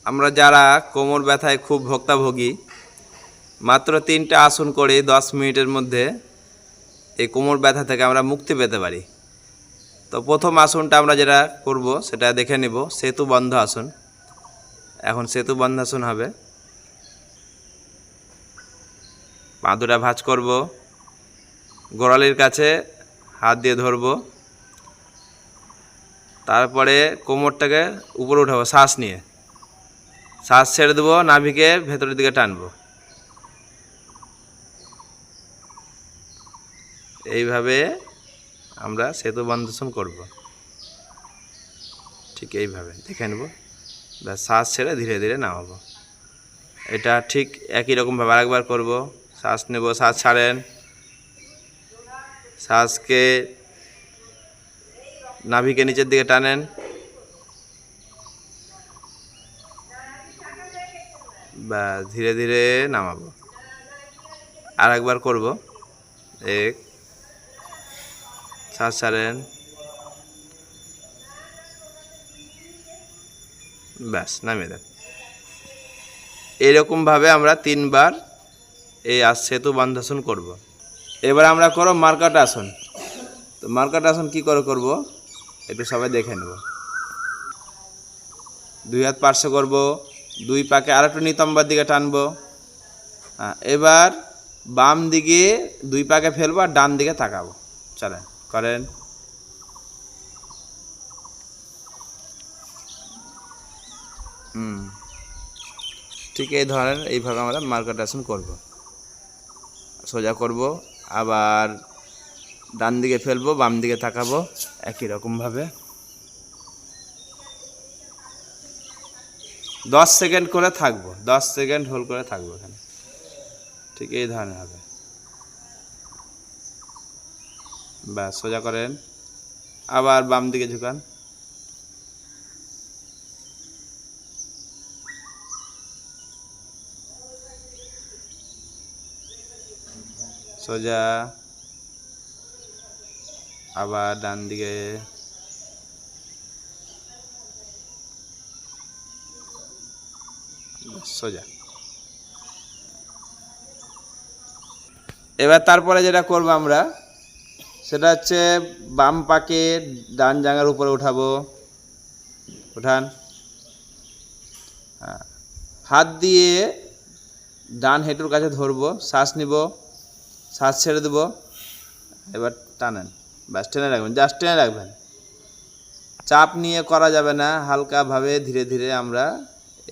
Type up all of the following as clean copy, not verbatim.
আমরা যারা কোমর ব্যথায় খুব ভুক্তভোগী, মাত্র 3টা আসন করে 10 মিনিটের মধ্যে এই কোমর ব্যথা থেকে আমরা মুক্তি পেতে পারি। তো প্রথম আসনটা আমরা যেটা করব সেটা দেখে নেব, সেতু বন্ধ আসন। এখন সেতু বন্ধ আসন হবে। পা দুটা ভাঁজ করব, গোড়ালির কাছে হাত দিয়ে ধরব, তারপরে কোমরটাকে উপরে উঠাবো শ্বাস নিয়ে। শ্বাস ছেড়ে দেবো, নাভিকে ভেতরের দিকে টানবো। এইভাবে আমরা সেতু বন্ধাসন করব। ঠিক এইভাবে দেখে নেব, শ্বাস ছেড়ে ধীরে ধীরে নামাবো। এটা ঠিক একই রকমভাবে আরেকবার করব। শ্বাস নেব, শ্বাস ছাড়েন, শ্বাসকে নাভিকে নিচের দিকে টানেন, বা ধীরে ধীরে নামাবো। আরেকবার করব। এক, শ্বাস ছাড়েন, ব্যাস নামিয়ে দেন। এইরকমভাবে আমরা 3বার এই সেতু বন্ধাসন করব। এবার আমরা করব মার্কাট আসন। তো মার্কাট আসন কী করে করব একটু সবাই দেখে নেব। 2 হাত পার্শ্ব করব, 2 পাকে আরেকটু নিতম্বার দিকে টানবো। এবার বাম দিকে 2 পাকে ফেলবো আর ডান দিকে তাকাবো। চলেন করেন। ঠিক এই ধরনের এইভাবে আমরা মার্কাট আসন করব। সোজা করব, আবার ডান দিকে ফেলবো, বাম দিকে তাকাবো, একই রকমভাবে 10 সেকেন্ড করে থাকবো। 10 সেকেন্ড হোল্ড করে থাকবো এখানে। ঠিক এই ধরনের হবে। ব্যাস সোজা করেন, আবার বাম দিকে ঝুঁকান, সোজা, আবার ডান দিকে, সোজা। এবার তারপরে যেটা করব আমরা সেটা হচ্ছে বাম পাকে ডান জাঙ্ঘার উপরে উঠাবো। উঠান, হাত দিয়ে ডান হেঁটুর কাছে ধরবো, শ্বাস নিব, শ্বাস ছেড়ে দেবো, এবার টানেন, ব্যাস টেনে রাখবেন, জাস্ট টেনে রাখবেন। চাপ নিয়ে করা যাবে না, হালকাভাবে ধীরে ধীরে আমরা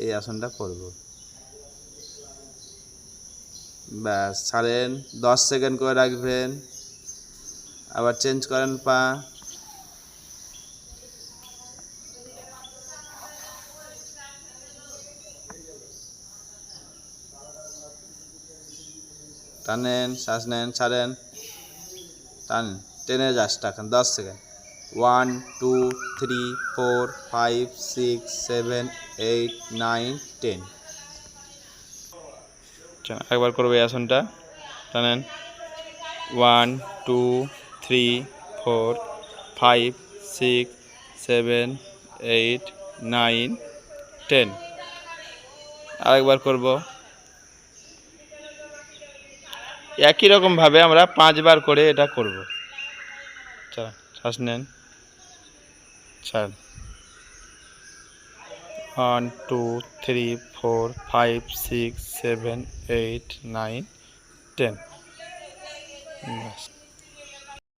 এই আসনটা করব। ব্যাস ছাড়েন, 10 সেকেন্ড করে রাখবেন, আবার চেঞ্জ করেন পা, টানেন, শ্বাস নেন, ছাড়েন, টানেন, টেনে জাস্ট রাখেন 10 সেকেন্ড। 1 2 3 4 5 6 7 8 9 10। একবার করবো এই আসনটা, টানেন, 1 2 3 4 5 6 7 8 9 10। আরেকবার করব। একই রকমভাবে আমরা 5বার করে এটা করব। শ্বাস নেন, ছাড়, 1 2 3 4 5 6 7 8 9 10।